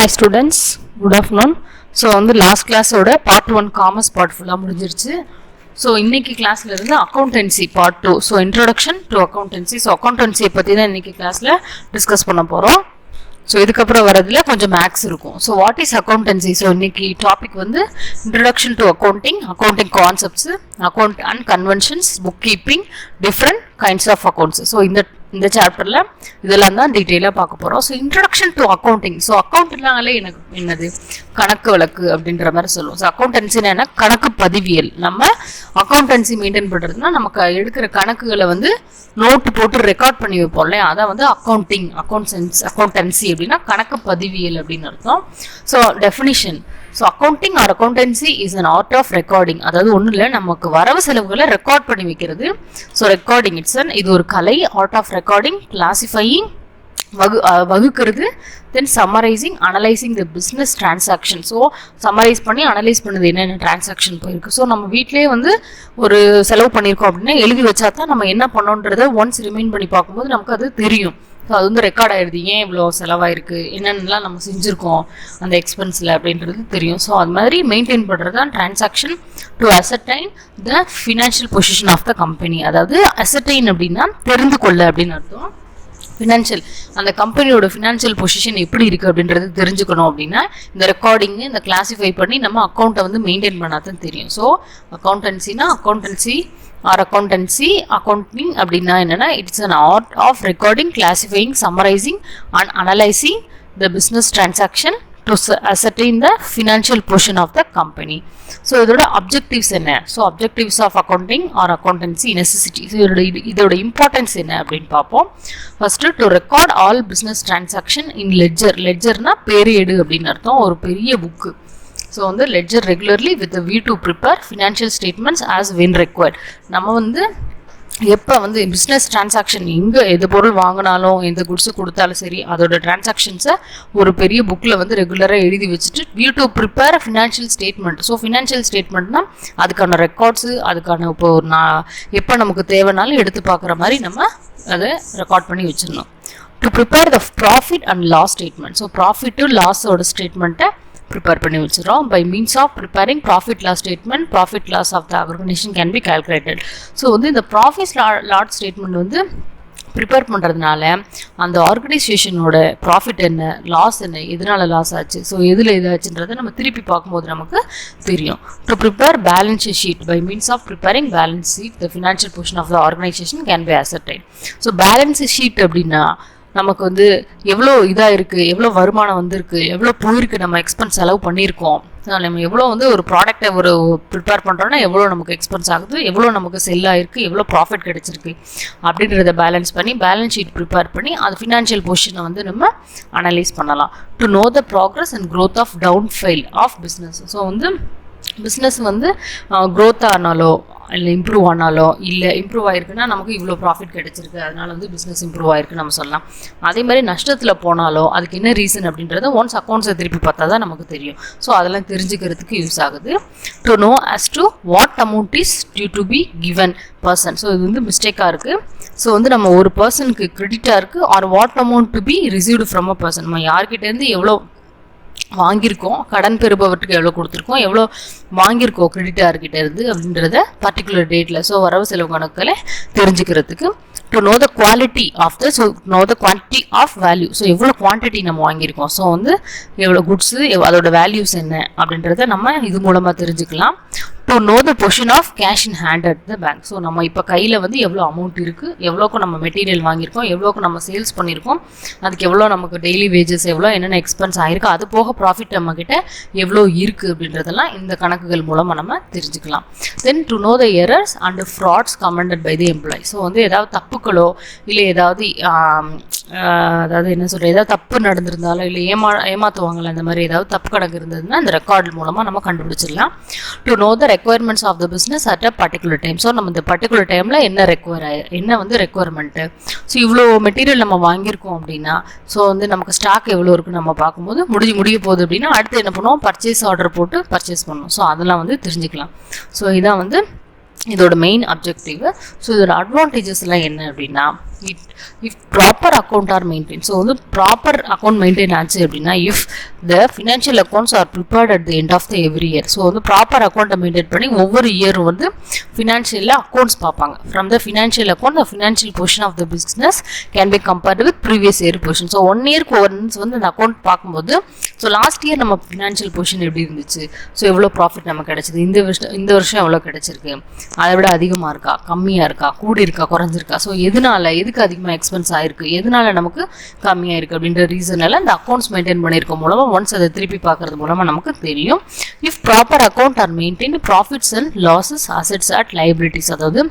Hi students, good afternoon. So வந்து last கிளாஸோட part 1 commerce part ஃபுல்லாக முடிஞ்சிருச்சு. ஸோ இன்னைக்கு கிளாஸ்ல இருந்து accountancy part 2. So introduction to accountancy. So அக்கௌண்டன்சியை பற்றி தான் இன்னைக்கு கிளாஸில் டிஸ்கஸ் பண்ண போகிறோம். ஸோ இதுக்கப்புறம் வரதுல கொஞ்சம் மேக்ஸ் இருக்கும். So what is accountancy? So இன்னைக்கு டாபிக் வந்து introduction to accounting concepts, account and conventions, book keeping, different kinds of accounts. So இந்த சாப்டரில் இதெல்லாம் தான் டீட்டெயிலாக பார்க்க போகிறோம். So introduction to accounting. So அக்கௌண்ட்னாலே எனக்கு என்னது கணக்கு வழக்கு அப்படின்ற மாதிரி சொல்லுவோம். ஸோ அக்கௌண்டன்சினா என்ன? கணக்கு பதிவியல். நம்ம அக்கௌண்டன்சி மெயின்டைன் பண்ணுறதுனா நமக்கு எடுக்கிற கணக்குகளை வந்து நோட்டு போட்டு ரெக்கார்ட் பண்ணி வைப்போம் இல்லையா, அதான் வந்து அக்கௌண்டன்சி அப்படின்னா கணக்கு பதிவியல் அப்படின்னு அர்த்தம். So definition. So accounting or accountancy is an art of recording. அதாவது ஒன்றும் இல்லை, நமக்கு வரவு செலவுகளை ரெக்கார்ட் பண்ணி வைக்கிறது. ஸோ ரெக்கார்டிங் இது ஒரு கலை. ஆர்ட் ஆஃப் ரெக்கார்டிங், கிளாசிஃபையிங் வகுக்கிறது, then summarising, analysing the business transaction. So summarise பண்ணி அனலைஸ் பண்ணுது என்னென்ன டிரான்சாக்ஷன் போயிருக்கு. ஸோ நம்ம வீட்டிலே வந்து ஒரு செலவு பண்ணியிருக்கோம் அப்படின்னா எழுதி வச்சா தான் நம்ம என்ன பண்ணோன்றதை ஒன்ஸ் ரிமைண்ட் பண்ணி பார்க்கும்போது நமக்கு அது தெரியும். ஸோ அது வந்து ரெக்கார்ட் ஆகிடுது, ஏன் இவ்வளோ செலவாயிருக்கு, என்னென்னலாம் நம்ம செஞ்சுருக்கோம் அந்த எக்ஸ்பென்ஸில் அப்படின்றது தெரியும். ஸோ அது மாதிரி மெயின்டைன் பண்ணுறது தான் transaction to ascertain the financial position of the company. அதாவது அசர்டைன் அப்படின்னா தெரிந்து கொள்ள அப்படின்னு அர்த்தம். ஃபினான்ஷியல், அந்த கம்பெனியோட ஃபினான்ஷியல் பொசிஷன் எப்படி இருக்குது அப்படின்றது தெரிஞ்சுக்கணும் அப்படின்னா இந்த ரெக்கார்டிங்கு இந்த கிளாஸிஃபை பண்ணி நம்ம அக்கௌண்ட்டை வந்து மெயின்டைன் பண்ணாதான் தெரியும். ஸோ அக்கௌண்டன்சினா அக்கௌண்டிங் அப்படின்னா என்னன்னா it's an art of recording, classifying, summarising and analysing the business transaction to ascertain the financial portion of the company. So இதோட அப்ஜெக்டிவ்ஸ் என்ன? So objectives of accounting or accountancy necessity. So இதோட importance என்ன அப்படின்னு பார்ப்போம். First, to record all business transaction in ledger. லெட்ஜர்னா பேரேடு அப்படின்னு அர்த்தம், ஒரு பெரிய புக்கு. ஸோ வந்து ledger regularly with view to prepare financial statements as when required. நம்ம வந்து எப்போ வந்து பிஸ்னஸ் டிரான்சாக்ஷன் எங்கே எது பொருள் வாங்கினாலும் எந்த குட்ஸு கொடுத்தாலும் சரி அதோட டிரான்சாக்ஷன்ஸை ஒரு பெரிய புக்கில் வந்து ரெகுலராக எழுதி வச்சுட்டு view to prepare financial statement. So financial ஸ்டேட்மெண்ட்னா அதுக்கான ரெக்கார்ட்ஸு, அதுக்கான இப்போ எப்போ நமக்கு தேவைனாலும் எடுத்து பார்க்குற மாதிரி நம்ம அதை ரெக்கார்ட் பண்ணி வச்சிடணும். To prepare the profit and loss statement. So profit லாஸோட ஸ்டேட்மெண்ட்டை ப்ரிப்பேர் பண்ணி வச்சிடறோம். By means of preparing profit loss statement, profit loss of the organisation can be calculated. So வந்து இந்த ப்ராஃபிட் லாஸ் ஸ்டேட்மெண்ட் வந்து ப்ரிப்பேர் பண்ணுறதுனால அந்த ஆர்கனைசேஷனோட ப்ராஃபிட் என்ன, லாஸ் என்ன, எதனால லாஸ் ஆச்சு, ஸோ எதில் இதாச்சுன்றதை நம்ம திருப்பி பார்க்கும்போது நமக்கு தெரியும். To prepare balance sheet. By means of preparing balance sheet the financial position of the organisation can be ascertain. So balance sheet அப்படின்னா நமக்கு வந்து எவ்வளோ இதாக இருக்குது, எவ்வளோ வருமானம் வந்திருக்கு, எவ்வளோ போயிருக்கு, நம்ம எக்ஸ்பென்ஸ் செலவு பண்ணியிருக்கோம், நம்ம எவ்வளோ வந்து ஒரு ப்ராடக்டை ஒரு ப்ரிப்பேர் பண்ணுறோன்னா எவ்வளோ நமக்கு எக்ஸ்பென்ஸ் ஆகுது, எவ்வளோ நமக்கு செல் ஆகிருக்கு, எவ்வளோ ப்ராஃபிட் கிடைச்சிருக்கு அப்படின்றத பேலன்ஸ் பண்ணி பேலன்ஸ் ஷீட் ப்ரிப்பேர் பண்ணி அது ஃபினான்ஷியல் பொசிஷனை வந்து நம்ம அனலைஸ் பண்ணலாம். To know the progress and growth of downfall of business. So வந்து பிஸ்னஸ் வந்து க்ரோத் ஆனாலோ இல்லை இம்ப்ரூவ் ஆனாலோ, இல்லை இம்ப்ரூவ் ஆகிருக்குன்னா நமக்கு இவ்வளோ ப்ராஃபிட் கிடைச்சிருக்கு அதனால வந்து பிஸ்னஸ் இம்ப்ரூவ் ஆகிருக்குன்னு நம்ம சொல்லலாம். அதே மாதிரி நஷ்டத்தில் போனாலோ அதுக்கு என்ன ரீசன் அப்படின்றத ஒன்ஸ் அக்கௌண்ட்ஸை திருப்பி பார்த்தா தான் நமக்கு தெரியும். ஸோ அதெல்லாம் தெரிஞ்சுக்கிறதுக்கு யூஸ் ஆகுது. To know as to what amount is due to be given person. So இது வந்து மிஸ்டேக்காக இருக்குது. ஸோ வந்து நம்ம ஒரு பர்சனுக்கு கிரெடிட்டாக இருக்குது or what amount to be received from a person. நம்ம யார்கிட்டேருந்து எவ்வளோ வாங்கியிருக்கோம், கடன் பெறுபவர்கிட்ட எவ்வளோ கொடுத்துருக்கோம், எவ்வளோ வாங்கியிருக்கோம் கிரெடிட்டார்கிட்ட இருந்து அப்படின்றத பர்டிகுலர் டேட்டில் ஸோ வரவு செலவு கணக்கில் தெரிஞ்சுக்கிறதுக்கு. To know the quality of the, so know the quantity of value. So எவ்வளோ குவான்டிட்டி நம்ம வாங்கியிருக்கோம், ஸோ வந்து எவ்வளோ குட்ஸு, அதோட வேல்யூஸ் என்ன அப்படின்றத நம்ம இது மூலமாக தெரிஞ்சுக்கலாம். To know the position of cash in hand at the bank. So நம்ம இப்போ கையில் வந்து எவ்வளோ அமௌண்ட் இருக்குது, எவ்வளோக்கு நம்ம மெட்டீரியல் வாங்கியிருக்கோம், எவ்வளோக்கு நம்ம சேல்ஸ் பண்ணியிருக்கோம், அதுக்கு எவ்வளோ நமக்கு டெய்லி வேஜஸ் எவ்வளோ, என்னென்ன எக்ஸ்பென்ஸ் ஆகிருக்கு, அது போக ப்ராஃபிட் நம்மக்கிட்ட எவ்வளோ இருக்குது அப்படின்றதெல்லாம் இந்த கணக்குகள் மூலமாக நம்ம தெரிஞ்சுக்கலாம். Then to know the errors and frauds commented by the employee. So வந்து ஏதாவது தப்புக்களோ இல்லை ஏதாவது அதாவது என்ன சொல்கிறது, ஏதாவது தப்பு நடந்திருந்தாலோ இல்லை ஏமாற்றுவாங்களோ அந்த மாதிரி ஏதாவது தப்பு கணக்கு இருந்ததுன்னா இந்த ரெக்கார்டு மூலமாக நம்ம கண்டுபிடிச்சிடலாம். To know the requirements of the business at a particular time. So நம்ம இந்த பர்டிகுலர் டைமில் என்ன வந்து ரெக்குயர்மெண்ட்டு. ஸோ இவ்வளோ மெட்டீரியல் நம்ம வாங்கியிருக்கோம் அப்படின்னா ஸோ வந்து நமக்கு ஸ்டாக் எவ்வளோ இருக்குன்னு நம்ம பார்க்கும்போது முடிய போகுது அப்படின்னா அடுத்து என்ன பண்ணுவோம், பர்ச்சேஸ் ஆர்டர் போட்டு பர்ச்சேஸ் பண்ணுவோம். ஸோ அதெல்லாம் வந்து தெரிஞ்சுக்கலாம். ஸோ இதான் வந்து இதோட மெயின் அப்ஜெக்டிவ். ஸோ இதோட அட்வான்டேஜஸ்லாம் என்ன அப்படின்னா if proper account are maintained. So வந்து proper account maintain ஆச்சு அப்படின்னா if the financial accounts are prepared at the end of the every year. So வந்து proper account maintain பண்ணி ஒவ்வொரு இயர் வந்து financial accounts பார்ப்பாங்க. From the financial account the financial portion of the business can be compared with previous year portion. So 1 year once வந்து அந்த account பார்க்கும்போது so last year நம்ம financial portion எப்படி இருந்துச்சு, so எவ்வளோ ப்ராஃபிட் நமக்கு கிடைச்சது, இந்த வருஷம் எவ்வளோ கிடைச்சிருக்கு, அதை விட அதிகமாக இருக்கா, கம்மியாக இருக்கா, கூடி இருக்கா, குறைஞ்சிருக்கா, ஸோ எதுக்கு அதிகமாக எக்ஸ்பென்ஸ் ஆயிருக்கு, எதனால நமக்கு கம்மியாக இருக்குது அப்படின்ற ரீசனால இந்த அக்கௌண்ட்ஸ் மெயின்டைன் பண்ணியிருக்க மூலமாக ஒன்ஸ் அதை திருப்பி பார்க்கறது மூலமாக நமக்கு தெரியும். If proper account or maintain profits and losses assets at liabilities, அதாவது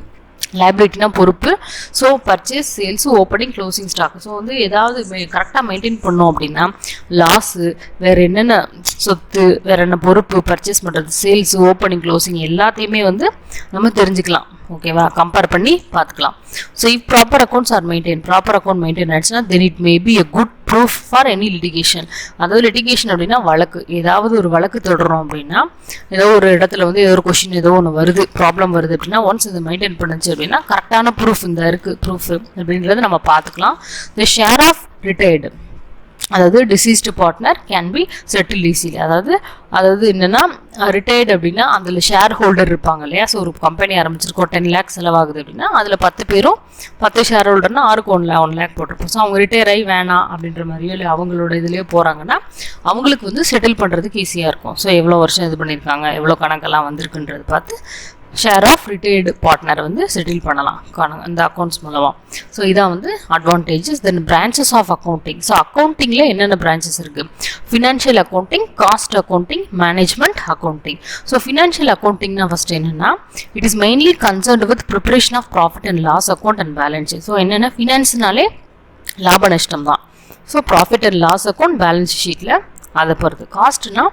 லைபிலிட்டினா பொறுப்பு, so purchase sales opening closing stock, so வந்து ஏதாவது கரெக்டாக மெயின்டைன் பண்ணோம் அப்படின்னா லாஸு, வேறு என்னென்ன சொத்து, வேறு என்ன பொறுப்பு, பர்ச்சேஸ் பண்ணுறது, சேல்ஸு ஓப்பனிங் க்ளோசிங் எல்லாத்தையுமே வந்து நம்ம தெரிஞ்சுக்கலாம். ஓகேவா, கம்பேர் பண்ணி பார்த்துக்கலாம். So if proper accounts or proper account maintain ஆச்சுன்னா then it may be a good proof for any litigation. அதாவது லிட்டிகேஷன் அப்படின்னா வழக்கு, ஏதாவது ஒரு வழக்கு தொடரும் அப்படின்னா ஏதோ ஒரு இடத்துல வந்து ஏதோ ஒரு கொஷின் ஏதோ ஒன்று வருது, ப்ராப்ளம் வருது அப்படின்னா ஒன்ஸ் இதை மெயின்டைன் பண்ணுச்சு அப்படின்னா கரெக்டான ப்ரூஃப் இந்த இருக்குது ப்ரூஃப் அப்படின்றத நம்ம பார்த்துக்கலாம். த ஷேர் ஆஃப் ரிட்டையர்டு, அதாவது deceased partner can be settle easily. அதாவது என்னென்னா ரிட்டையர்டு அப்படின்னா அதில் ஷேர் ஹோல்டர் இருப்பாங்க இல்லையா. ஸோ ஒரு கம்பெனி ஆரம்பிச்சிருக்கோம், 10 lakhs செலவாகுது அப்படின்னா அதில் 10 பேரும் 10 ஷேர் ஹோல்டர்னா ஆருக்கு 1 lakh போட்டிருப்போம். ஸோ அவங்க ரிட்டையர் ஆகி வேணாம் அப்படின்ற மாதிரியோ இல்லை அவங்களோட இதுலேயே போகிறாங்கன்னா அவங்களுக்கு வந்து செட்டில் பண்ணுறதுக்கு ஈஸியாக இருக்கும். ஸோ எவ்வளோ வருஷம் இது பண்ணியிருக்காங்க, எவ்வளோ கணக்கெல்லாம் வந்திருக்குன்றது பார்த்து ஷேர் ஆஃப் ரிட்டையர்டு பார்ட்னரை வந்து செட்டில் பண்ணலாம் இந்த அக்கௌண்ட்ஸ் மூலமாக. ஸோ இதான் வந்து advantages. Then branches of accounting. So அக்கௌண்டிங்கில் என்னென்ன பிரான்ச்சஸ் இருக்குது? Financial accounting, cost accounting, management accounting. So financial அக்கௌண்டிங்னா ஃபஸ்ட் என்னென்னா it is mainly concerned with preparation of profit and loss account and balance sheet. So என்னென்னா ஃபினான்ஸ்னாலே லாப நஷ்டம் தான். So profit and loss account balance ஷீட்டில் அதை பொறுத்து. காஸ்ட்னா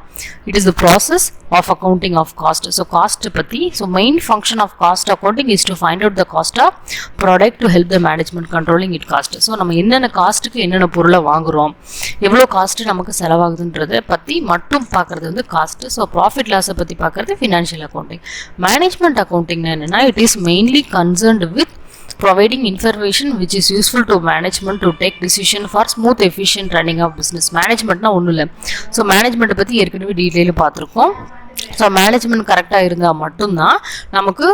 it is the process of accounting of cost. So cost பற்றி, so main function of cost accounting is to find out the cost of product to help the management controlling it cost. So நம்ம என்னென்ன காஸ்ட்டுக்கு என்னென்ன பொருளை வாங்குகிறோம், எவ்வளோ cost நமக்கு செலவாகுதுன்றதை பற்றி மட்டும் பார்க்குறது வந்து காஸ்ட்டு. ஸோ ப்ராஃபிட் லாஸை பற்றி பார்க்குறது ஃபினான்ஷியல் அக்கௌண்டிங். மேனேஜ்மெண்ட் அக்கௌண்டிங்னா என்னென்னா it is mainly concerned with providing information which is useful to management to take decision for smooth efficient running of business. மேனேஜ்மெண்ட்னா ஒன்றும் இல்லை. ஸோ மேனேஜ்மெண்ட்டை பற்றி ஏற்கனவே டீட்டெயிலாக பார்த்துருக்கோம். ஸோ மேனேஜ்மெண்ட் கரெக்டாக இருந்தால் மட்டும்தான் நமக்கு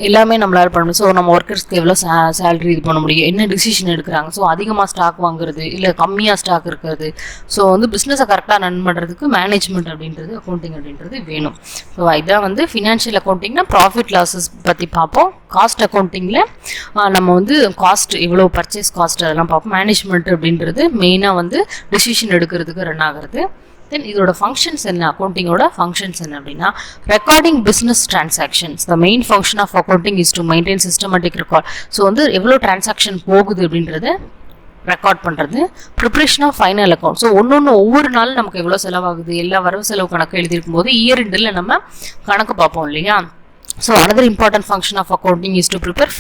எல்லாமே நம்மளால் பண்ண முடியும். ஸோ நம்ம ஒர்க்கர்ஸ்க்கு எவ்வளோ சேலரி இது பண்ண முடியும், என்ன டிசிஷன் எடுக்கிறாங்க, ஸோ அதிகமாக ஸ்டாக் வாங்குறது இல்லை கம்மியாக ஸ்டாக் இருக்கிறது, ஸோ வந்து பிஸ்னஸை கரெக்டாக ரன் பண்ணுறதுக்கு மேனேஜ்மெண்ட் அப்படின்றது அக்கௌண்டிங் அப்படின்றது வேணும். ஸோ இதான் வந்து ஃபினான்ஷியல் அக்கௌண்டிங்னா ப்ராஃபிட் லாஸஸ் பற்றி பார்ப்போம். காஸ்ட் அக்கௌண்டிங்கில் நம்ம வந்து காஸ்ட் எவ்வளோ பர்ச்சேஸ் காஸ்ட் அதெல்லாம் பார்ப்போம். மேனேஜ்மெண்ட் அப்படின்றது மெயினாக வந்து டிசிஷன் எடுக்கிறதுக்கு ரன் ஆகிறது. தென் இதோட ஃபங்க்ஷன்ஸ் என்ன, அக்கௌண்டிங்கோட ஃபங்க்ஷன்ஸ் என்ன அப்படின்னா recording business transactions. The main function of accounting is to maintain systematic record. So வந்து எவ்வளோ டிரான்சாக்ஷன் போகுது அப்படின்றத ரெக்கார்ட் பண்ணுறது. Preparation of final account. So ஒவ்வொரு நாளும் நமக்கு எவ்வளோ செலவாகுது எல்லா வரவு செலவு கணக்கு எழுதியிருக்கும் போது இயர் எண்டில் நம்ம கணக்கு பார்ப்போம் இல்லையா. So another important function of accounting is to prepare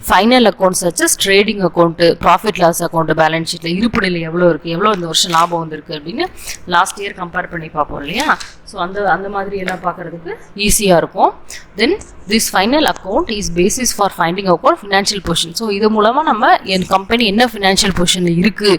final accounts such as trading account, profit loss account, balance sheet இருப்புநிலை எவ்வளோ இருக்குது, எவ்வளோ இந்த வருஷம் லாபம் வந்திருக்கு அப்படின்னு லாஸ்ட் இயர் கம்பேர் பண்ணி பார்ப்போம் இல்லையா. ஸோ அந்த மாதிரி எல்லாம் பார்க்குறதுக்கு ஈஸியாக இருக்கும். Then this final account is basis for finding account financial position. So இது மூலமாக நம்ம என் கம்பெனி என்ன ஃபினான்ஷியல் பொசிஷனில் இருக்குது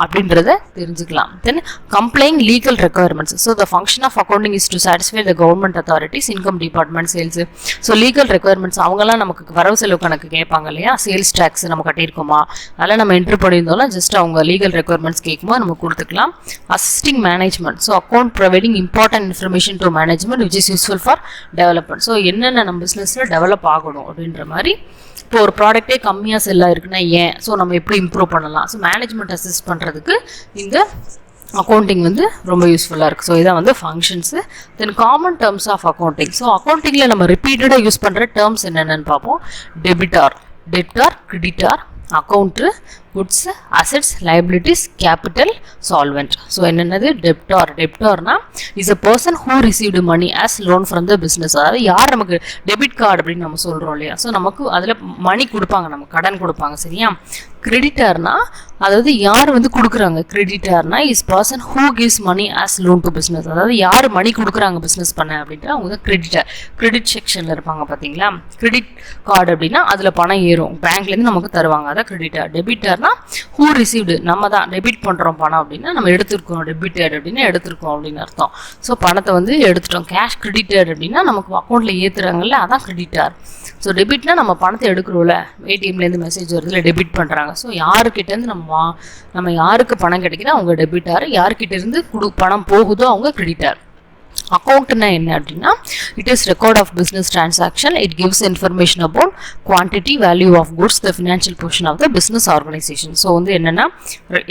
அப்படின்றத தெரிஞ்சுக்கலாம். Then complying legal requirements. So the function of accounting is to satisfy the government authorities, income department, sales. So legal requirements அவங்கெல்லாம் நமக்கு வரவு செலவு கணக்கு கேட்பாங்க இல்லையா. சேல்ஸ் டேக்ஸ் நம்ம கட்டியிருக்கோமா அதெல்லாம் நம்ம என்ட்ரு பண்ணியிருந்தோம்னா ஜஸ்ட் அவங்க லீகல் ரெக்குயர்மெண்ட்ஸ் கேட்கும்போது நம்ம கொடுத்துக்கலாம். Assisting management. So account providing important information to management which is useful for development. So என்னென்ன நம்ம பிஸ்னஸில் டெவலப் ஆகணும் அப்படின்ற மாதிரி. இப்போ ஒரு ப்ராடக்டே கம்மியாக செல்லாக இருக்குன்னா ஏன், ஸோ நம்ம எப்படி இம்ப்ரூவ் பண்ணலாம், ஸோ மேனேஜ்மெண்ட் அசிஸ்ட் பண்ணுறதுக்கு இந்த அக்கௌண்டிங் வந்து ரொம்ப யூஸ்ஃபுல்லாக இருக்குது. ஸோ இதான் வந்து functions. Then common terms of accounting. So அக்கௌண்டிங்கில் நம்ம ரிப்பீட்டடாக யூஸ் பண்ணுற டேர்ம்ஸ் என்னென்னு பார்ப்போம். Debtor, creditor, account, goods, assets, liabilities, capital, solvent. So என்னது debtor. Debtorனா is a person who received money as loan from the business. அதாவது யார் நமக்கு டெபிட் கார்டு அப்படின்னு நம்ம சொல்கிறோம் இல்லையா, ஸோ நமக்கு அதில் மணி கொடுப்பாங்க, நமக்கு கடன் கொடுப்பாங்க, சரியா. கிரெடிட்டர்னா அதாவது யார் வந்து கொடுக்குறாங்க, கிரெடிட்டர்னா is person who gives money as loan to business. அதாவது யார் மணி கொடுக்குறாங்க பிஸ்னஸ் பண்ண அப்படின்ட்டு அவங்க தான் கிரெடிட்டர். கிரெடிட் செக்ஷனில் இருப்பாங்க பார்த்தீங்களா. கிரெடிட் கார்டு அப்படின்னா அதில் பணம் ஏறும், பேங்க்லேருந்து நமக்கு தருவாங்க, அதான் கிரெடிட்டர். டெபிட்டர்னா ஹூ ரிசீவ்டு, நம்ம தான் டெபிட் பண்ணுறோம் பணம் அப்படின்னா நம்ம எடுத்துருக்கோம், டெபிட்டட் அப்படின்னா எடுத்துருக்கோம் அப்படின்னு அர்த்தம். ஸோ பணத்தை வந்து எடுத்துட்டோம். கேஷ் கிரெடிட்டட் அப்படின்னா நமக்கு அக்கௌண்ட்டில் ஏற்றுறாங்கல்ல, அதான் கிரெடிட்டர். ஸோ டெபிட்னா நம்ம பணத்தை எடுக்கிறோம்ல, ஏடிஎம்லேருந்து மெசேஜ் வருதுல, டெபிட் பண்ணுறாங்க. ஸோ யாருக்கிட்டேருந்து நம்ம யாருக்கு பணம் கிடைக்குதோ அவங்க டெபிட்டார், யார்கிட்டேருந்து பணம் போகுதோ அவங்க கிரெடிட்டார். அக்கௌண்ட்னா என்ன அப்படின்னா it is record of business transaction. It gives information about quantity, value of goods, the financial position of the business organisation. So வந்து என்னென்னா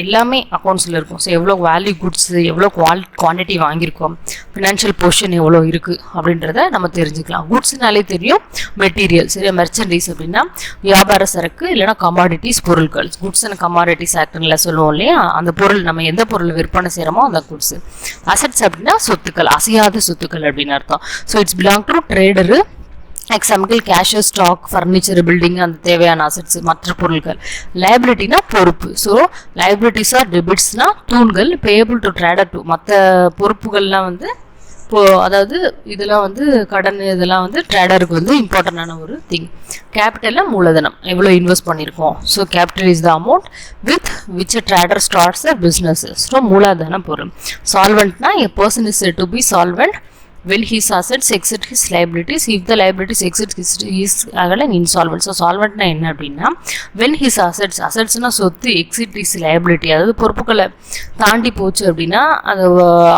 எல்லாமே அக்கௌண்ட்ஸில் இருக்கும். ஸோ எவ்வளோ வேல்யூ குட்ஸ், எவ்வளோ குவான்டிட்டி வாங்கியிருக்கோம், ஃபினான்ஷியல் பொசிஷன் எவ்வளோ இருக்குது அப்படின்றத நம்ம தெரிஞ்சுக்கலாம். குட்ஸ்னாலே தெரியும் மெட்டீரியல், சரியா. மெர்ச்சன்டைஸ் அப்படின்னா வியாபார சரக்கு இல்லைனா கமாடிட்டிஸ், பொருட்கள். குட்ஸ் அண்ட் கமாடிட்டிஸ் ஆக்டில் சொல்லுவோம் இல்லையா, அந்த பொருள் நம்ம எந்த பொருள் விற்பனை செய்கிறோமோ அந்த குட்ஸ். அசட்ஸ் அப்படின்னா சொத்துக்கள், அசையாத சொத்துக்கள் அப்படின்னு அர்த்தம். So it's belong to trader. Example cash, stock, furniture, building, அந்த தேவையான அசட்ஸ், மற்ற பொருட்கள். லைபிலிட்டினா பொறுப்பு. ஸோ லைபிலிட்டிஸ் ஆர் டெபிட்ஸ்னா தூண்கள், பேயபிள் டு ட்ரேடர் டு. மற்ற பொறுப்புகள்லாம் வந்து அதாவது இதெல்லாம் வந்து கடன், இதெல்லாம் வந்து ட்ரேடருக்கு வந்து இம்பார்ட்டண்டான ஒரு திங். கேபிட்டலில் மூலதனம், எவ்வளோ இன்வெஸ்ட் பண்ணியிருக்கோம். So capital is the amount with which a trader starts a business. So மூலதன பொருள். சால்வெண்ட்னா a person is said to be solvent when his assets exceed his liabilities. If the liabilities exceed his an insolvent. So solventனா என்ன அப்படின்னா when his assetsனா சொத்து, exceed his liability, அதாவது பொறுப்புகளை தாண்டி போச்சு அப்படின்னா அது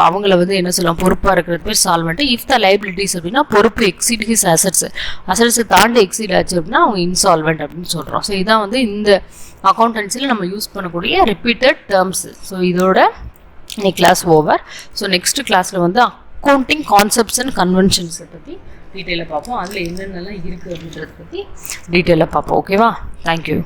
அவங்கள வந்து என்ன சொல்லலாம், பொறுப்பாக இருக்கிறது பேர் சால்வெண்ட். இஃப் த லைபிலிட்டிஸ் அப்படின்னா பொறுப்பு exceed his assets தாண்டி எக்ஸீட் ஆச்சு அப்படின்னா அவங்க இன்சால்வெண்ட் அப்படின்னு சொல்கிறோம். ஸோ இதான் வந்து இந்த அக்கௌண்டன்சியில் நம்ம யூஸ் பண்ணக்கூடிய ரிப்பீட்டட் டேர்ம்ஸ். ஸோ இதோட இன்னைக்கு கிளாஸ் ஓவர். ஸோ நெக்ஸ்ட் கிளாஸில் வந்து அக்கௌண்டிங் கான்செப்ட்ஸ் அண்ட் கன்வென்ஷன்ஸை பற்றி டீட்டெயிலாக பார்ப்போம். அதில் என்னென்னலாம் இருக்குது அப்படின்றத பற்றி டீட்டெயிலாக பார்ப்போம். ஓகேவா? தேங்க்யூ.